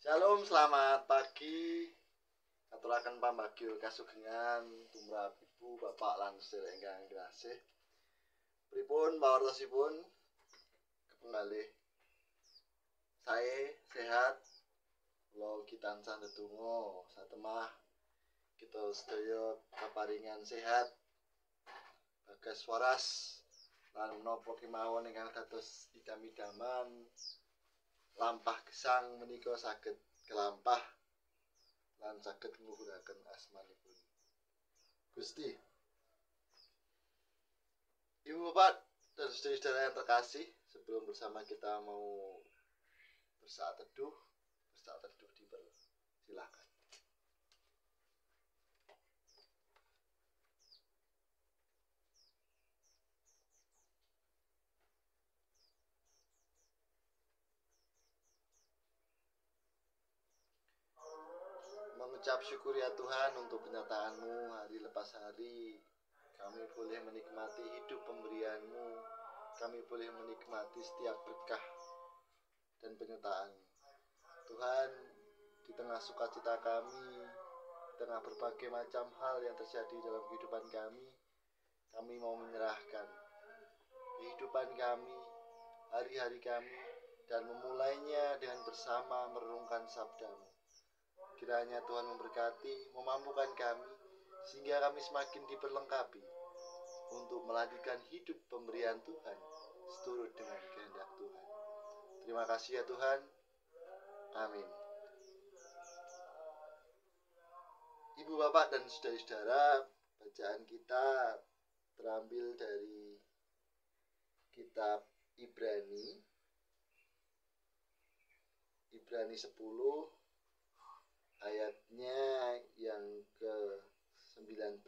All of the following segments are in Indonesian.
Shalom, selamat pagi. Aturaken pambagyo kasugengan tumrap Ibu, Bapak lan sedherek ingkang kinasih. Pripun pawartosipun kepengalih? Sae sehat. Kula ugi tansah ndedonga satemah kita sedaya kaparingan sehat. Bagas waras lan menapa kemawon ingkang dados idam-idaman lampah gesang menika saged kelampah lan saged ngluhuraken asmanipun Gusti. Ibu Bapak dan saudara-saudara yang terkasih, sebelum bersama kita mau bersaat teduh dipersilakan. Mengucap syukur ya Tuhan untuk penyertaan-Mu hari lepas hari. Kami boleh menikmati hidup pemberian-Mu. Kami boleh menikmati setiap berkah dan penyertaan. Tuhan, di tengah sukacita kami, di tengah berbagai macam hal yang terjadi dalam kehidupan kami mau menyerahkan kehidupan kami, hari-hari kami, dan memulainya dengan bersama merenungkan sabda-Mu. Kiranya Tuhan memberkati, memampukan kami, sehingga kami semakin diperlengkapi untuk melanjutkan hidup pemberian Tuhan seturut dengan kehendak Tuhan. Terima kasih ya Tuhan. Amin. Ibu, Bapak, dan saudara-saudara, bacaan kita terambil dari kitab Ibrani 10 ayatnya yang ke-19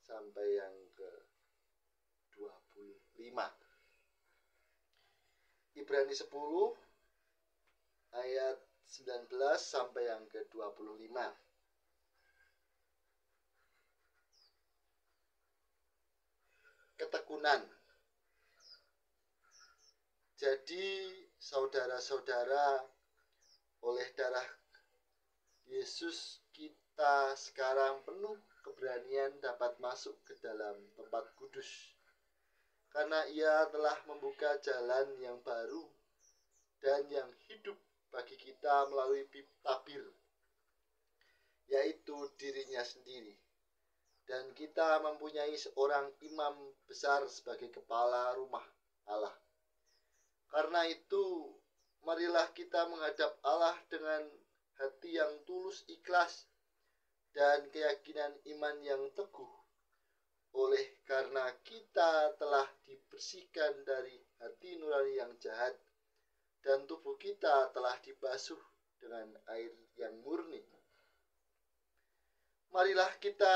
sampai yang ke-25. Ibrani 10 ayat 19 sampai yang ke-25. Ketekunan. Jadi saudara-saudara, oleh darah Yesus kita sekarang penuh keberanian dapat masuk ke dalam tempat kudus, karena Ia telah membuka jalan yang baru dan yang hidup bagi kita melalui tabir, yaitu dirinya sendiri. Dan kita mempunyai seorang imam besar sebagai kepala rumah Allah. Karena itu, marilah kita menghadap Allah dengan hati yang tulus ikhlas dan keyakinan iman yang teguh. Oleh karena kita telah dibersihkan dari hati nurani yang jahat dan tubuh kita telah dibasuh dengan air yang murni. Marilah kita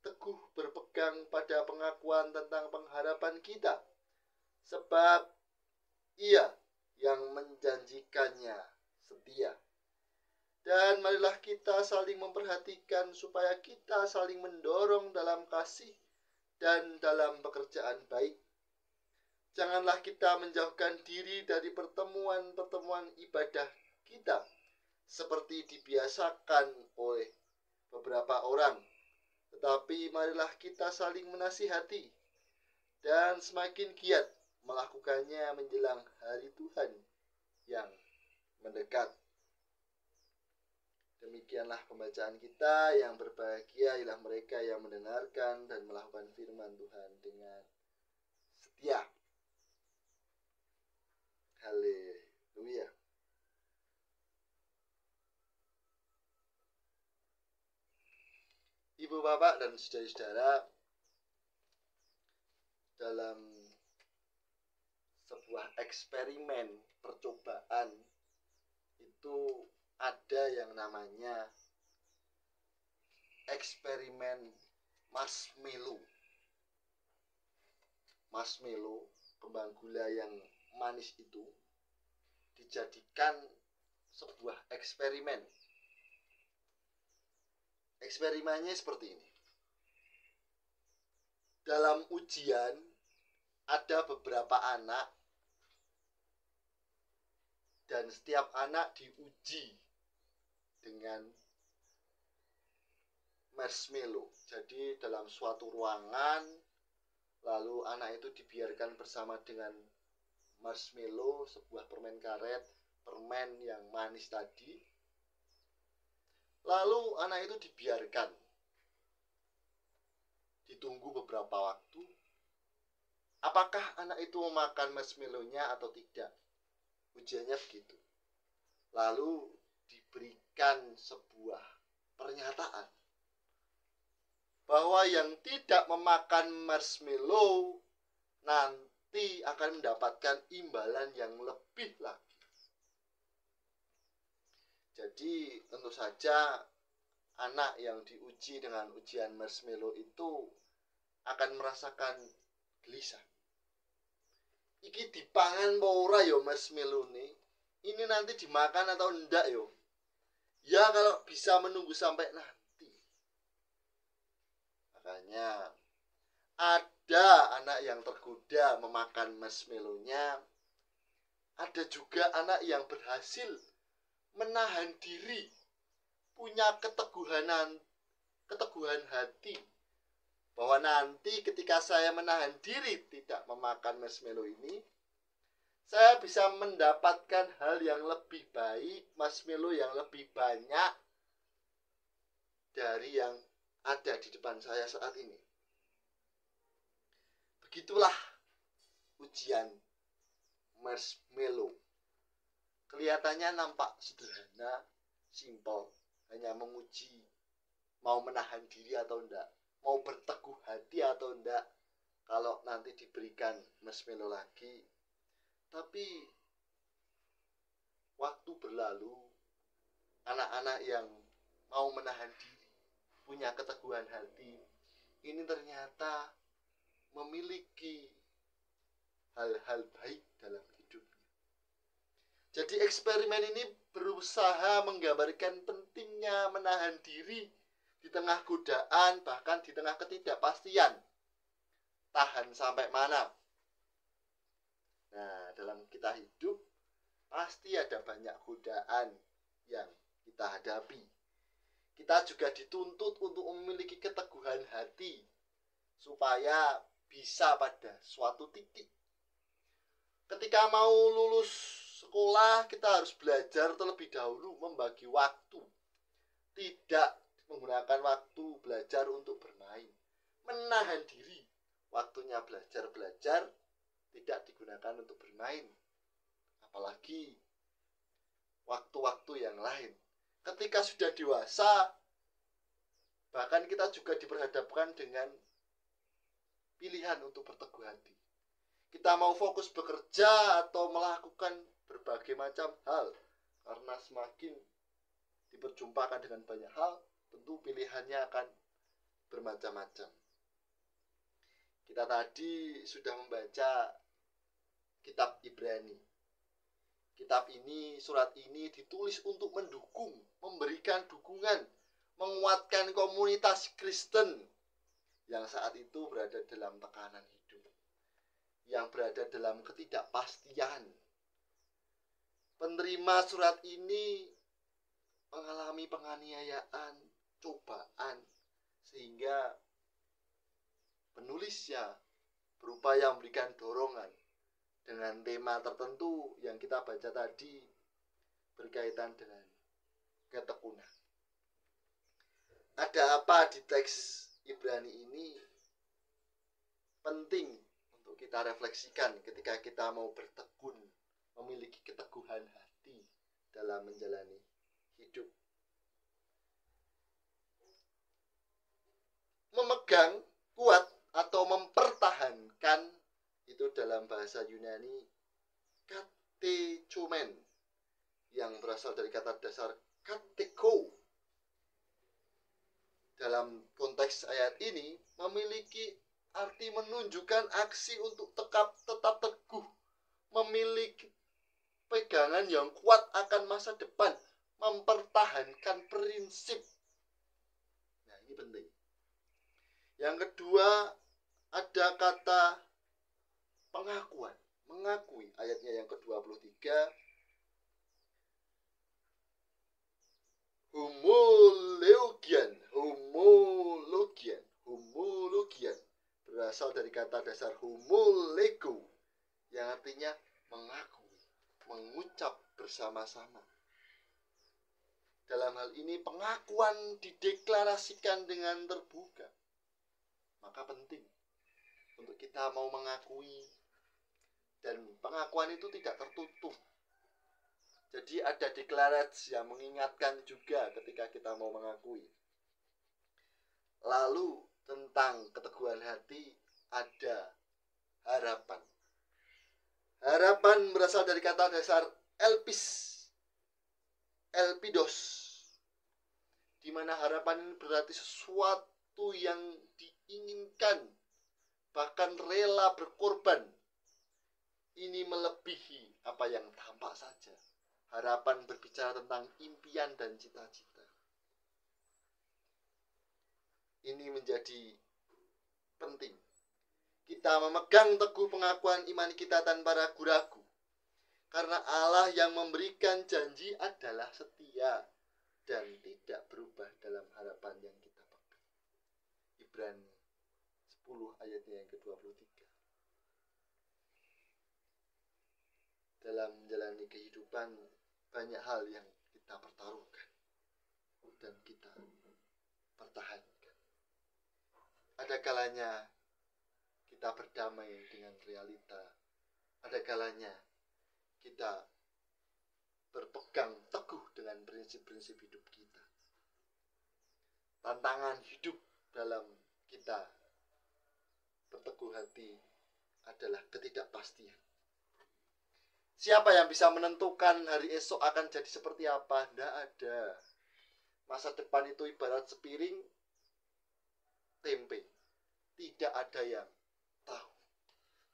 teguh berpegang pada pengakuan tentang pengharapan kita, sebab Ia yang menjanjikannya setia. Dan marilah kita saling memperhatikan supaya kita saling mendorong dalam kasih dan dalam pekerjaan baik. Janganlah kita menjauhkan diri dari pertemuan-pertemuan ibadah kita, seperti dibiasakan oleh beberapa orang. Tetapi marilah kita saling menasihati dan semakin giat melakukannya menjelang hari Tuhan yang mendekat. Demikianlah pembacaan kita. Yang berbahagia ialah mereka yang mendengarkan dan melakukan firman Tuhan dengan setia. Haleluya. Ibu, Bapak, dan saudara-saudara, dalam sebuah eksperimen percobaan itu ada yang namanya eksperimen marshmallow. Marshmallow, kembang gula yang manis itu dijadikan sebuah eksperimen. Eksperimennya seperti ini. Dalam ujian ada beberapa anak dan setiap anak diuji dengan marshmallow. Jadi dalam suatu ruangan, lalu anak itu dibiarkan bersama dengan marshmallow, sebuah permen karet, permen yang manis tadi. Lalu anak itu dibiarkan, ditunggu beberapa waktu. Apakah anak itu memakan marshmallow-nya atau tidak? Ujiannya begitu. Lalu diberikan sebuah pernyataan bahwa yang tidak memakan marshmallow nanti akan mendapatkan imbalan yang lebih lagi. Jadi tentu saja anak yang diuji dengan ujian marshmallow itu akan merasakan gelisah. Iki dipangan apa ora yo marshmallow ini nanti dimakan atau enggak yo? Ya kalau bisa menunggu sampai nanti. Makanya ada anak yang tergoda memakan marshmallow-nya. Ada juga anak yang berhasil menahan diri, punya keteguhan hati bahwa nanti ketika saya menahan diri tidak memakan marshmallow ini, saya bisa mendapatkan hal yang lebih baik, marshmallow yang lebih banyak dari yang ada di depan saya saat ini. Begitulah ujian marshmallow. Kelihatannya nampak sederhana, simpel, hanya menguji mau menahan diri atau enggak, mau berteguh hati atau enggak kalau nanti diberikan marshmallow lagi. Tapi waktu berlalu, anak-anak yang mau menahan diri, punya keteguhan hati, ini ternyata memiliki hal-hal baik dalam hidupnya. Jadi eksperimen ini berusaha menggambarkan pentingnya menahan diri di tengah godaan, bahkan di tengah ketidakpastian. Tahan sampai mana? Nah, dalam kita hidup pasti ada banyak godaan yang kita hadapi. Kita juga dituntut untuk memiliki keteguhan hati supaya bisa pada suatu titik. Ketika mau lulus sekolah, kita harus belajar terlebih dahulu, membagi waktu. Tidak menggunakan waktu belajar untuk bermain. Menahan diri. Waktunya belajar, tidak digunakan untuk bermain. Apalagi waktu-waktu yang lain. Ketika sudah dewasa, bahkan kita juga diperhadapkan dengan pilihan untuk berteguh hati. Kita mau fokus bekerja atau melakukan berbagai macam hal. Karena semakin diperjumpakan dengan banyak hal, tentu pilihannya akan bermacam-macam. Kita tadi sudah membaca kitab Ibrani. Kitab ini, surat ini ditulis untuk mendukung, memberikan dukungan, menguatkan komunitas Kristen yang saat itu berada dalam tekanan hidup, yang berada dalam ketidakpastian. Penerima surat ini mengalami penganiayaan, cobaan, sehingga penulisnya berupaya memberikan dorongan dengan tema tertentu yang kita baca tadi berkaitan dengan ketekunan. Ada apa di teks Ibrani ini penting untuk kita refleksikan ketika kita mau bertekun, memiliki keteguhan hati dalam menjalani hidup. Memegang kuat atau mempertahankan, itu dalam bahasa Yunani katechomen, yang berasal dari kata dasar kateko. Dalam konteks ayat ini memiliki arti menunjukkan aksi untuk tetap teguh, memiliki pegangan yang kuat akan masa depan, mempertahankan prinsip. Nah, ini penting. Yang kedua, ada kata pengakuan, mengakui. Ayatnya yang ke-23, berasal dari kata dasar homolego, yang artinya mengakui, mengucap bersama-sama. Dalam hal ini pengakuan dideklarasikan dengan terbuka. Maka penting untuk kita mau mengakui, dan pengakuan itu tidak tertutup. Jadi ada deklarasi yang mengingatkan juga ketika kita mau mengakui. Lalu tentang keteguhan hati ada harapan. Harapan berasal dari kata dasar elpidos, di mana harapan ini berarti sesuatu yang diinginkan, bahkan rela berkorban. Ini melebihi apa yang tampak saja. Harapan berbicara tentang impian dan cita-cita. Ini menjadi penting. Kita memegang teguh pengakuan iman kita tanpa ragu-ragu. Karena Allah yang memberikan janji adalah setia dan tidak berubah dalam harapan yang kita pegang. Ibrani 10 ayatnya yang ke-23. Dalam menjalani kehidupan, banyak hal yang kita pertaruhkan dan kita pertahankan. Ada kalanya kita berdamai dengan realita. Ada kalanya kita berpegang teguh dengan prinsip-prinsip hidup kita. Tantangan hidup dalam kita berteguh hati adalah ketidakpastian. Siapa yang bisa menentukan hari esok akan jadi seperti apa? Tidak ada. Masa depan itu ibarat sepiring tempe. Tidak ada yang tahu.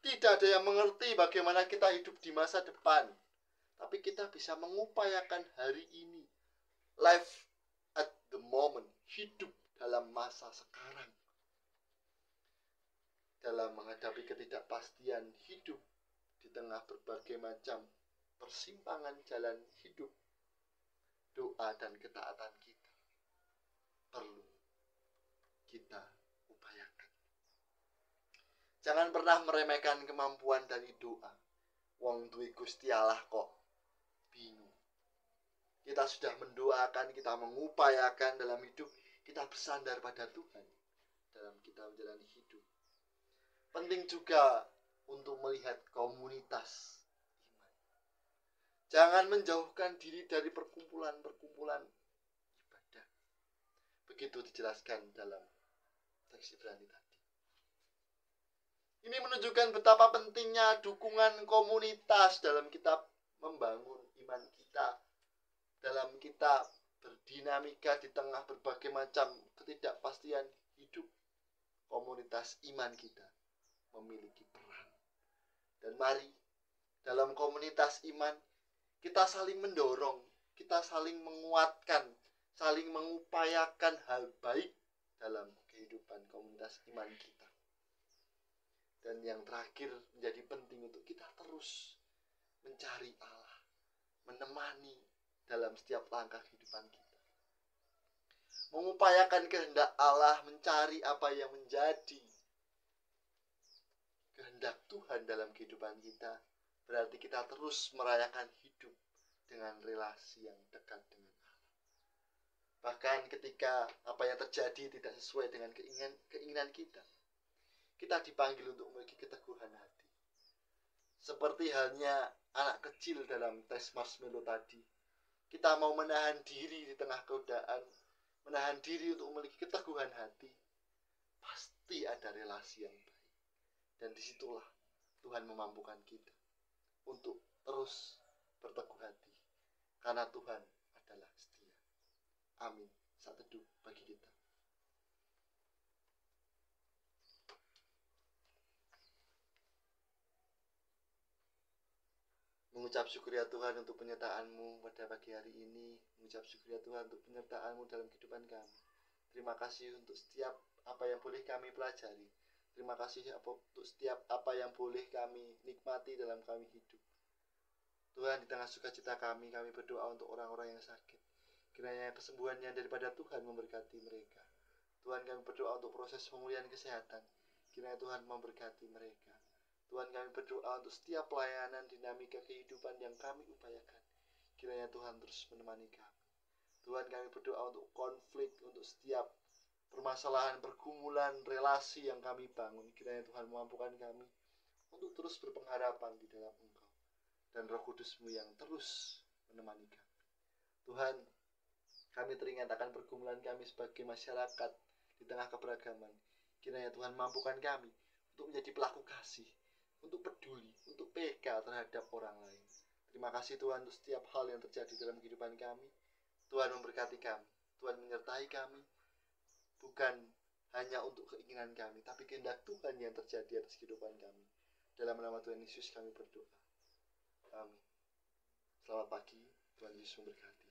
Tidak ada yang mengerti bagaimana kita hidup di masa depan. Tapi kita bisa mengupayakan hari ini. Life at the moment. Hidup dalam masa sekarang. Dalam menghadapi ketidakpastian hidup di tengah berbagai macam persimpangan jalan hidup, doa dan ketaatan kita perlu kita upayakan. Jangan pernah meremehkan kemampuan dari doa. Wong duwe Gusti Allah kok bingung. Kita sudah mendoakan, kita mengupayakan dalam hidup, kita bersandar pada Tuhan dalam kita menjalani hidup. Penting juga untuk melihat komunitas iman. Jangan menjauhkan diri dari perkumpulan-perkumpulan ibadah. Begitu dijelaskan dalam teks Ibrani tadi. Ini menunjukkan betapa pentingnya dukungan komunitas dalam kita membangun iman kita, dalam kita berdinamika di tengah berbagai macam ketidakpastian hidup. Komunitas iman kita memiliki peran. Dan mari dalam komunitas iman kita saling mendorong, kita saling menguatkan, saling mengupayakan hal baik dalam kehidupan komunitas iman kita. Dan yang terakhir menjadi penting untuk kita terus mencari Allah, menemani dalam setiap langkah kehidupan kita. Mengupayakan kehendak Allah, mencari apa yang menjadi kehendak Tuhan dalam kehidupan kita, berarti kita terus merayakan hidup dengan relasi yang dekat dengan Allah. Bahkan ketika apa yang terjadi tidak sesuai dengan keinginan kita, kita dipanggil untuk memiliki keteguhan hati. Seperti halnya anak kecil dalam tes marshmallow tadi, kita mau menahan diri di tengah godaan, menahan diri untuk memiliki keteguhan hati, pasti ada relasi yang baik. Dan disitulah Tuhan memampukan kita untuk terus berteguh hati. Karena Tuhan adalah setia. Amin. Saat teduh bagi kita. Mengucap syukur ya Tuhan untuk penyertaan-Mu pada pagi hari ini. Mengucap syukur ya Tuhan untuk penyertaan-Mu dalam kehidupan kami. Terima kasih untuk setiap apa yang boleh kami pelajari. Terima kasih untuk setiap apa yang boleh kami nikmati dalam kami hidup. Tuhan, di tengah sukacita kami berdoa untuk orang-orang yang sakit. Kiranya kesembuhannya daripada Tuhan memberkati mereka. Tuhan, kami berdoa untuk proses pemulihan kesehatan. Kiranya Tuhan memberkati mereka. Tuhan, kami berdoa untuk setiap pelayanan dinamika kehidupan yang kami upayakan. Kiranya Tuhan terus menemani kami. Tuhan, kami berdoa untuk konflik, untuk setiap permasalahan, pergumulan, relasi yang kami bangun. Kiranya Tuhan memampukan kami untuk terus berpengharapan di dalam Engkau dan Roh Kudus-Mu yang terus menemani kami. Tuhan, kami teringat akan pergumulan kami sebagai masyarakat di tengah keberagaman. Kiranya Tuhan mampukan kami untuk menjadi pelaku kasih, untuk peduli, untuk peka terhadap orang lain. Terima kasih Tuhan untuk setiap hal yang terjadi dalam kehidupan kami. Tuhan memberkati kami, Tuhan menyertai kami, bukan hanya untuk keinginan kami, tapi kehendak Tuhan yang terjadi atas kehidupan kami. Dalam nama Tuhan Yesus kami berdoa. Amin. Selamat pagi, Tuhan Yesus memberkati.